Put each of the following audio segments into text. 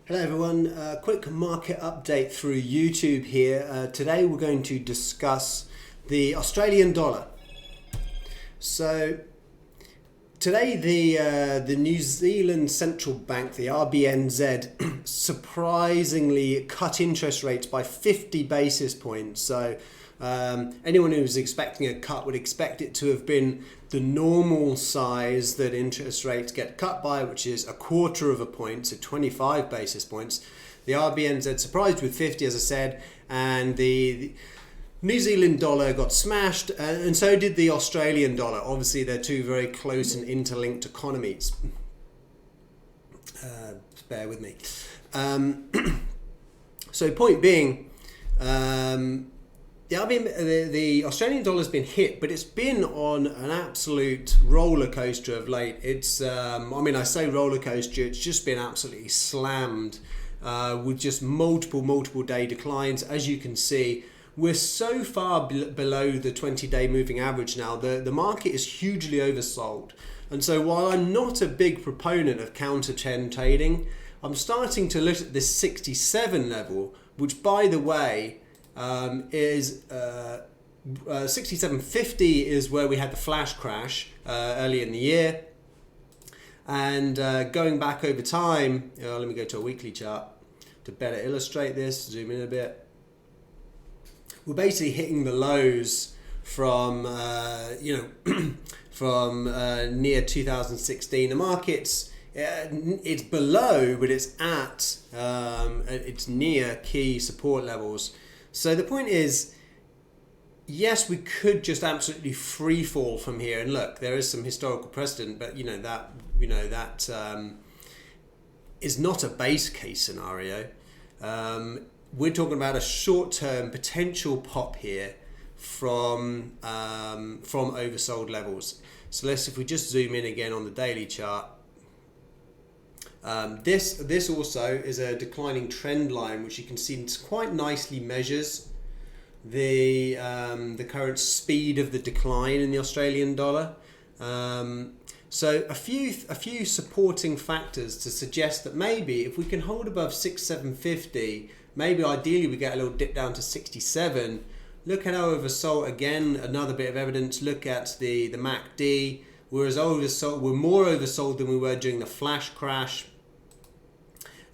Hello everyone, quick market update through YouTube here. Today we're going to discuss the Australian dollar. So today the New Zealand Central Bank, the RBNZ, surprisingly cut interest rates by 50 basis points. So anyone who was expecting a cut would expect it to have been the normal size that interest rates get cut by, which is a quarter of a point, so 25 basis points. The RBNZ surprised with 50, as I said, and the New Zealand dollar got smashed, and so did the Australian dollar. Obviously, they're two very close and interlinked economies. Bear with me. So point being, the Australian dollar has been hit, but it's been on an absolute roller coaster of late. It's, I say roller coaster, it's just been absolutely slammed with just multiple day declines. As you can see, we're so far below the 20-day moving average now. The market is hugely oversold. And so while I'm not a big proponent of counter-trend trading, I'm starting to look at this 67 level, which, by the way, is 67.50 is where we had the flash crash early in the year, and going back over time, let me go to a weekly chart to better illustrate this. Zoom in a bit. We're basically hitting the lows from from near 2016. The market's it's below, but it's at it's near key support levels. So the point is, yes, we could just absolutely free fall from here. And look, there is some historical precedent, but that is not a base case scenario. We're talking about a short-term potential pop here from oversold levels. So if we just zoom in again on the daily chart. This also is a declining trend line, which you can see quite nicely measures the current speed of the decline in the Australian dollar. So a few supporting factors to suggest that maybe if we can hold above 750, maybe ideally we get a little dip down to 67. Look at how oversold, again, another bit of evidence. Look at the MACD. We're more oversold than we were during the flash crash.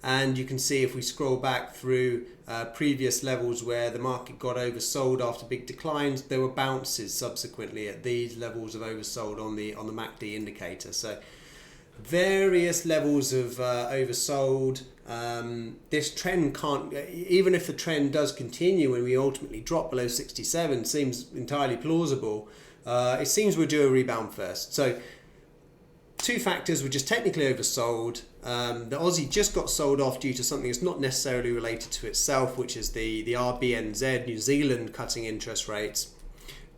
And you can see if we scroll back through previous levels where the market got oversold after big declines, there were bounces subsequently at these levels of oversold on the MACD indicator. So various levels of oversold. This trend can't, even if the trend does continue and we ultimately drop below 67, seems entirely plausible. It seems we'll do a rebound first. So two factors: we're just technically oversold. The Aussie just got sold off due to something that's not necessarily related to itself, which is the RBNZ, New Zealand, cutting interest rates.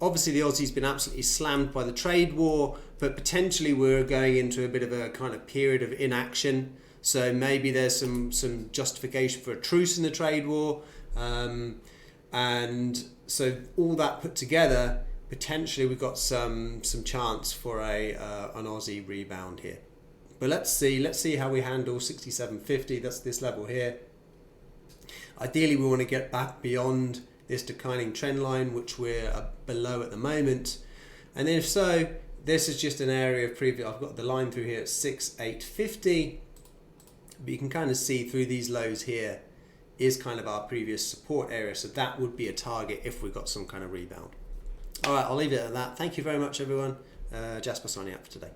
Obviously, the Aussie's been absolutely slammed by the trade war, but potentially we're going into a bit of a kind of period of inaction. So maybe there's some justification for a truce in the trade war. And so all that put together, potentially we've got some chance for an Aussie rebound here. But let's see how we handle 67.50. That's this level here. Ideally, we want to get back beyond this declining trend line, which we're below at the moment. And then if so, this is just an area of previous. I've got the line through here at 68.50, but you can kind of see through these lows here is kind of our previous support area. So that would be a target if we got some kind of rebound. All right, I'll leave it at that. Thank you very much, everyone. Jasper signing out for today.